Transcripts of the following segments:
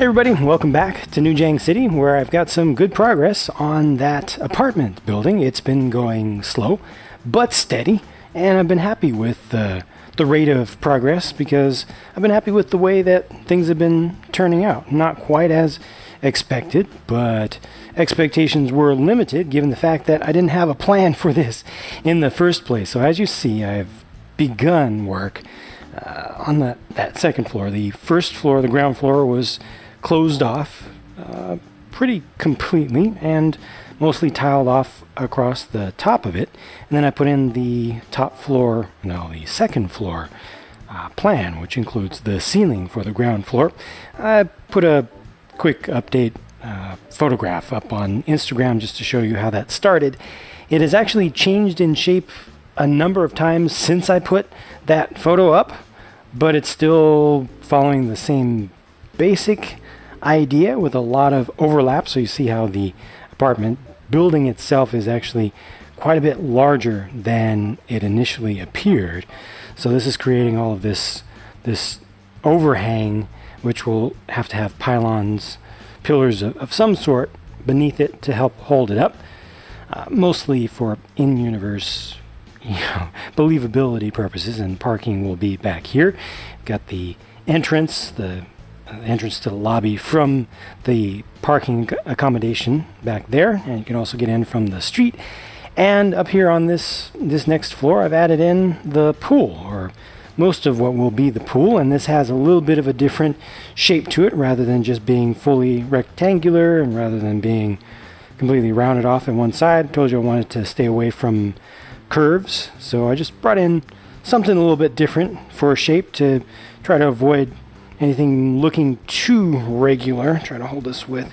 Hey everybody, welcome back to New JANG City, where I've got some good progress on that apartment building. It's been going slow, but steady, and I've been happy with the rate of progress because I've been happy with the way that things have been turning out. Not quite as expected, but expectations were limited given the fact that I didn't have a plan for this in the first place. So as you see, I've begun work on that second floor. The first floor, the ground floor, was closed off pretty completely and mostly tiled off across the top of it. And then I put in the the second floor plan, which includes the ceiling for the ground floor. I put a quick update photograph up on Instagram just to show you how that started. It has actually changed in shape a number of times since I put that photo up, but it's still following the same basic idea with a lot of overlap. So you see how the apartment building itself is actually quite a bit larger than it initially appeared. So this is creating all of this overhang, which will have to have pillars of some sort beneath it to help hold it up, mostly for in-universe believability purposes, and parking will be back here. Got the entrance, the entrance to the lobby from the parking accommodation back there, and you can also get in from the street. And up here on this next floor, I've added in the pool, or most of what will be the pool, and this has a little bit of a different shape to it, rather than just being fully rectangular and rather than being completely rounded off in one side. I told you I wanted to stay away from curves, so I just brought in something a little bit different for a shape to try to avoid anything looking too regular. Try to hold this with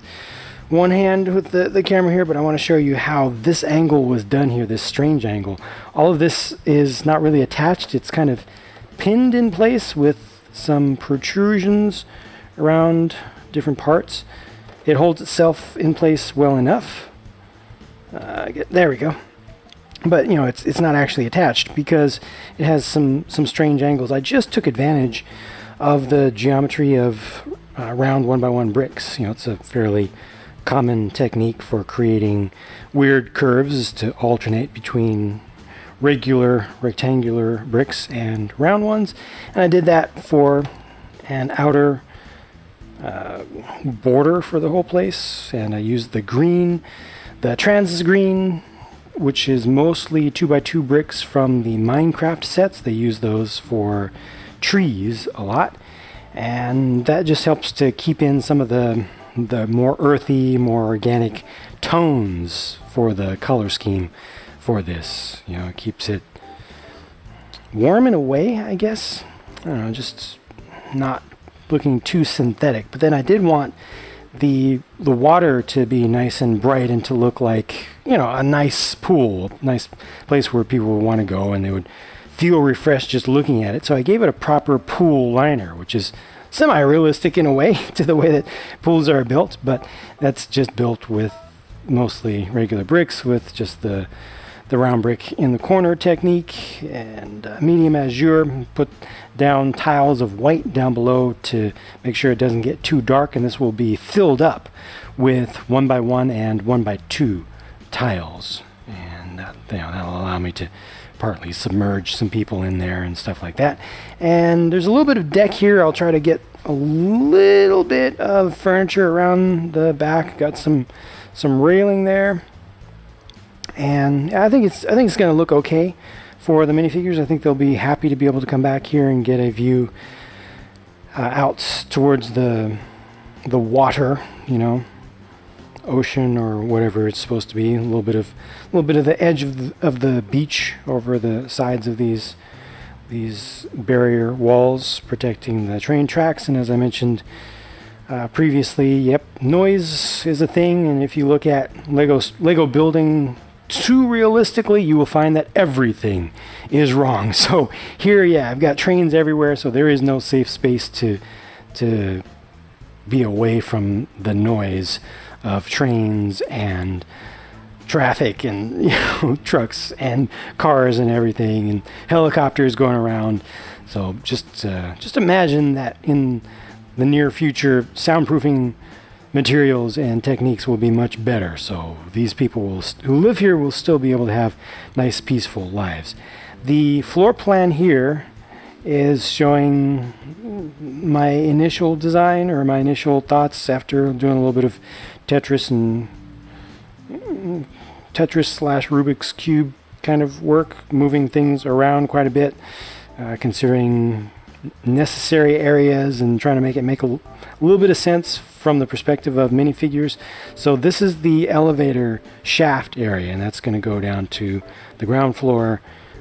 one hand with the camera here, but I want to show you how this angle was done here, this strange angle. All of this is not really attached. It's kind of pinned in place with some protrusions around different parts. It holds itself in place well enough. There we go. But it's not actually attached because it has some strange angles. I just took advantage of the geometry of round 1x1 bricks. It's a fairly common technique for creating weird curves to alternate between regular rectangular bricks and round ones. And I did that for an outer border for the whole place. And I used the green, the Trans green, which is mostly 2x2 bricks from the Minecraft sets. They use those for trees a lot, and that just helps to keep in some of the more earthy, more organic tones for the color scheme for this. It keeps it warm in a way, I guess. I don't know, just not looking too synthetic. But then I did want the water to be nice and bright and to look like a nice pool, a nice place where people would want to go and they would feel refreshed just looking at it. So I gave it a proper pool liner, which is semi-realistic in a way to the way that pools are built, but that's just built with mostly regular bricks with just the round brick in the corner technique, and medium azure. Put down tiles of white down below to make sure it doesn't get too dark, and this will be filled up with 1x1 and 1x2 tiles, and that'll allow me to partly submerge some people in there and stuff like that. And there's a little bit of deck here. I'll try to get a little bit of furniture around the back. Got some railing there, and I think it's going to look okay for the minifigures. I think they'll be happy to be able to come back here and get a view out towards the water, ocean or whatever it's supposed to be. A little bit of the edge of the beach over the sides of these barrier walls protecting the train tracks. And as I mentioned previously, noise is a thing, and if you look at Lego building too realistically, you will find that everything is wrong. So here, I've got trains everywhere, so there is no safe space to be away from the noise of trains and traffic and trucks and cars and everything and helicopters going around. So just imagine that in the near future soundproofing materials and techniques will be much better. So these people who live here will still be able to have nice, peaceful lives. The floor plan here is showing my initial design or my initial thoughts after doing a little bit of Tetris slash Rubik's Cube kind of work, moving things around quite a bit, considering necessary areas and trying to make a little bit of sense from the perspective of minifigures. So this is the elevator shaft area, and that's going to go down to the ground floor,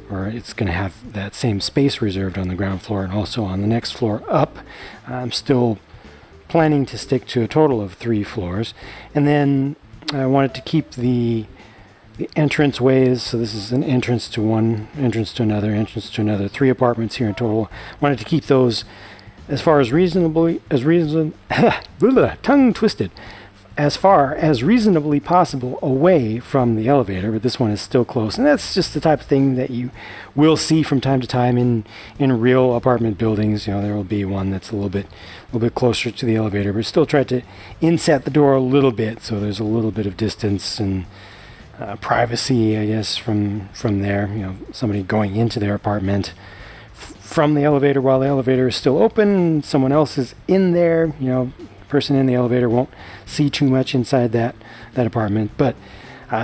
or it's going to have that same space reserved on the ground floor and also on the next floor up. I'm still planning to stick to a total of 3 floors. And then I wanted to keep the entrance ways. So this is an entrance to one, entrance to another, 3 apartments here in total. Wanted to keep those as far as tongue twisted, as far as reasonably possible away from the elevator, but this one is still close. And that's just the type of thing that you will see from time to time in real apartment buildings. You know, there will be one that's a little bit closer to the elevator, but still try to inset the door a little bit so there's a little bit of distance and privacy, I guess, from there. You know, somebody going into their apartment from the elevator while the elevator is still open, someone else is in there, you know, person in the elevator won't see too much inside that apartment. But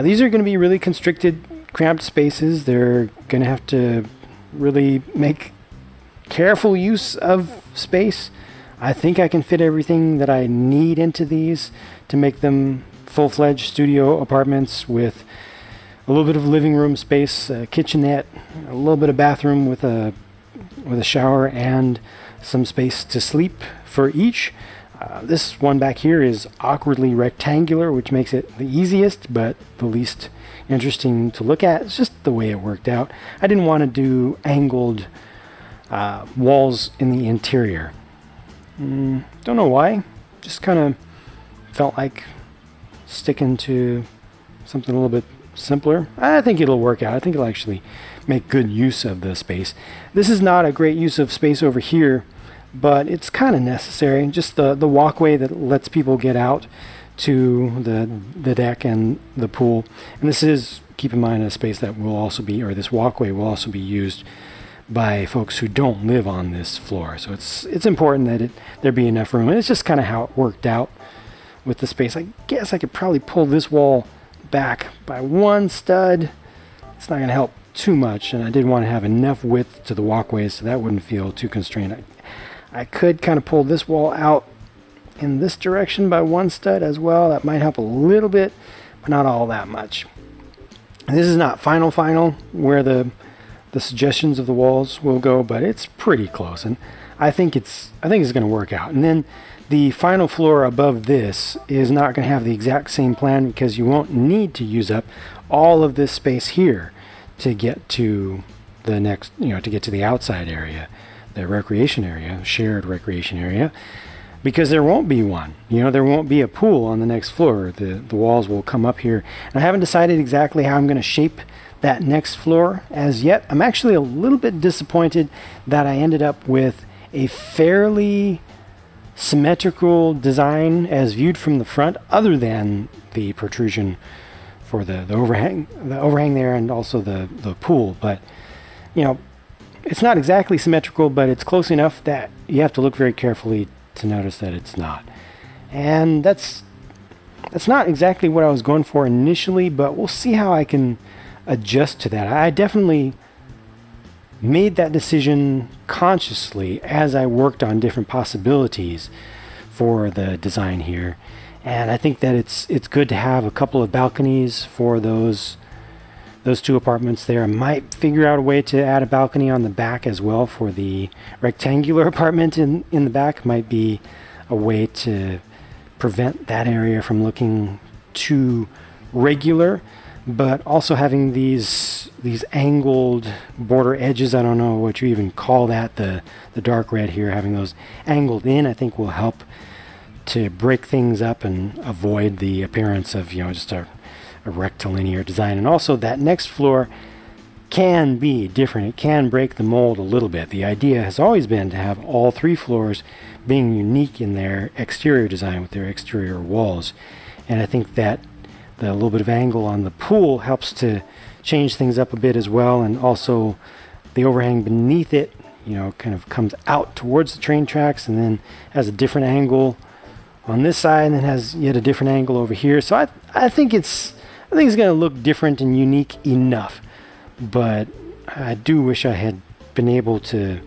these are going to be really constricted, cramped spaces. They're going to have to really make careful use of space. I think I can fit everything that I need into these to make them full-fledged studio apartments with a little bit of living room space, a kitchenette, a little bit of bathroom with a shower, and some space to sleep for each. This one back here is awkwardly rectangular, which makes it the easiest but the least interesting to look at. It's just the way it worked out. I didn't want to do angled walls in the interior. Don't know why. Just kind of felt like sticking to something a little bit simpler. I think it'll work out. I think it'll actually make good use of the space. This is not a great use of space over here, but it's kind of necessary. Just the walkway that lets people get out to the deck and the pool. And this is, keep in mind, a space that will also be, or this walkway will also be used by folks who don't live on this floor. So it's important that there be enough room. And it's just kind of how it worked out with the space. I guess I could probably pull this wall back by 1 stud. It's not going to help too much, and I did want to have enough width to the walkways so that wouldn't feel too constrained. I could kind of pull this wall out in this direction by 1 stud as well. That might help a little bit, but not all that much. And this is not final where the suggestions of the walls will go, but it's pretty close, and I think it's going to work out. And then the final floor above this is not going to have the exact same plan because you won't need to use up all of this space here to get to the next, to get to the outside area, the recreation area, shared recreation area, because there won't be one. There won't be a pool on the next floor. The walls will come up here. And I haven't decided exactly how I'm going to shape that next floor as yet. I'm actually a little bit disappointed that I ended up with a fairly symmetrical design as viewed from the front, other than the protrusion for the overhang there, and also the pool. But it's not exactly symmetrical, but it's close enough that you have to look very carefully to notice that it's not. And that's not exactly what I was going for initially, but we'll see how I can adjust to that. I definitely made that decision consciously as I worked on different possibilities for the design here. And I think that it's good to have a couple of balconies for those 2 apartments there. I might figure out a way to add a balcony on the back as well for the rectangular apartment in the back. Might be a way to prevent that area from looking too regular, but also having these angled border edges. I don't know what you even call that, the dark red here, having those angled in, I think will help to break things up and avoid the appearance of just a rectilinear design. And also that next floor can be different. It can break the mold a little bit. The idea has always been to have all 3 floors being unique in their exterior design with their exterior walls. And I think that the little bit of angle on the pool helps to change things up a bit as well. And also the overhang beneath it, you know, kind of comes out towards the train tracks and then has a different angle on this side and then has yet a different angle over here. So I think it's going to look different and unique enough. But I do wish I had been able to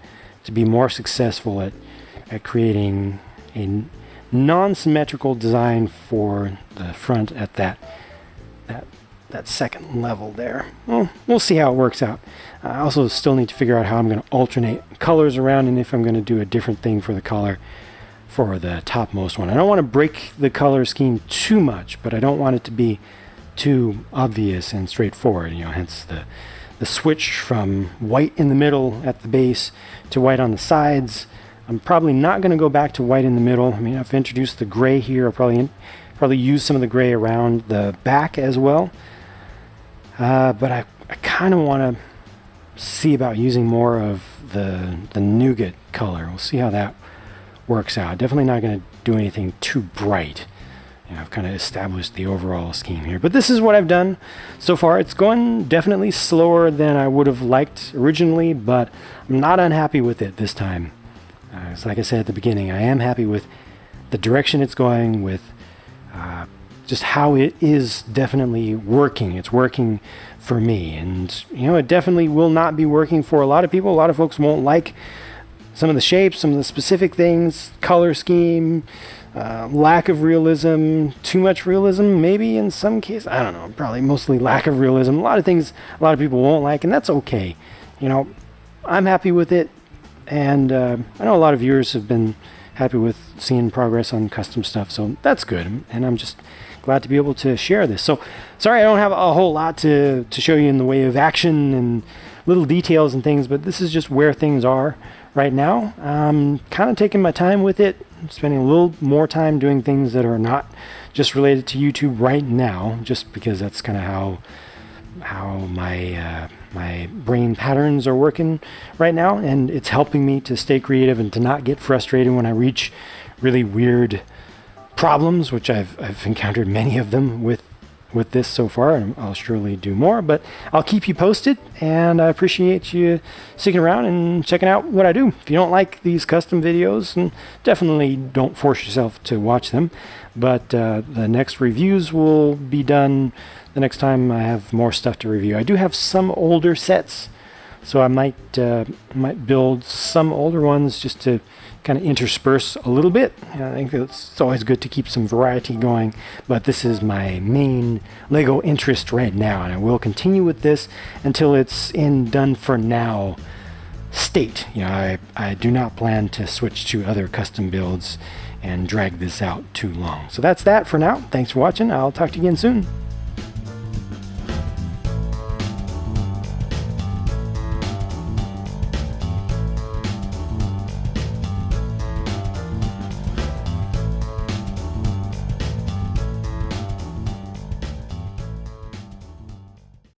be more successful at creating a non-symmetrical design for the front at that second level there. Well, we'll see how it works out. I also still need to figure out how I'm going to alternate colors around and if I'm going to do a different thing for the color for the topmost one. I don't want to break the color scheme too much, but I don't want it to be too obvious and straightforward, you know, hence the switch from white in the middle at the base to white on the sides. I'm probably not going to go back to white in the middle. I mean, I've introduced the gray here. I'll probably use some of the gray around the back as well. But I kind of want to see about using more of the nougat color. We'll see how that works out. Definitely not going to do anything too bright. You know, I've kind of established the overall scheme here. But this is what I've done so far. It's going definitely slower than I would have liked originally, but I'm not unhappy with it this time. It's like I said at the beginning, I am happy with the direction it's going, with just how it is definitely working. It's working for me. And, you know, it definitely will not be working for a lot of people. A lot of folks won't like some of the shapes, some of the specific things, color scheme, lack of realism, too much realism, maybe in some cases. I don't know, probably mostly lack of realism. A lot of things a lot of people won't like, and that's okay. You know, I'm happy with it. And I know a lot of viewers have been happy with seeing progress on custom stuff, so that's good. And I'm just glad to be able to share this. So sorry I don't have a whole lot to show you in the way of action and little details and things, but this is just where things are right now. I'm kind of taking my time with it, spending a little more time doing things that are not just related to YouTube right now, just because that's kind of how my brain patterns are working right now, and it's helping me to stay creative and to not get frustrated when I reach really weird problems, which I've encountered many of them with this so far, and I'll surely do more, but I'll keep you posted, and I appreciate you sticking around and checking out what I do. If you don't like these custom videos, and definitely don't force yourself to watch them, but the next reviews will be done the next time I have more stuff to review. I do have some older sets, so I might build some older ones just to kind of intersperse a little bit. I think it's always good to keep some variety going, but this is my main Lego interest right now, and I will continue with this until it's in done for now state. You know, I do not plan to switch to other custom builds and drag this out too long. So that's that for now. Thanks for watching. I'll talk to you again soon.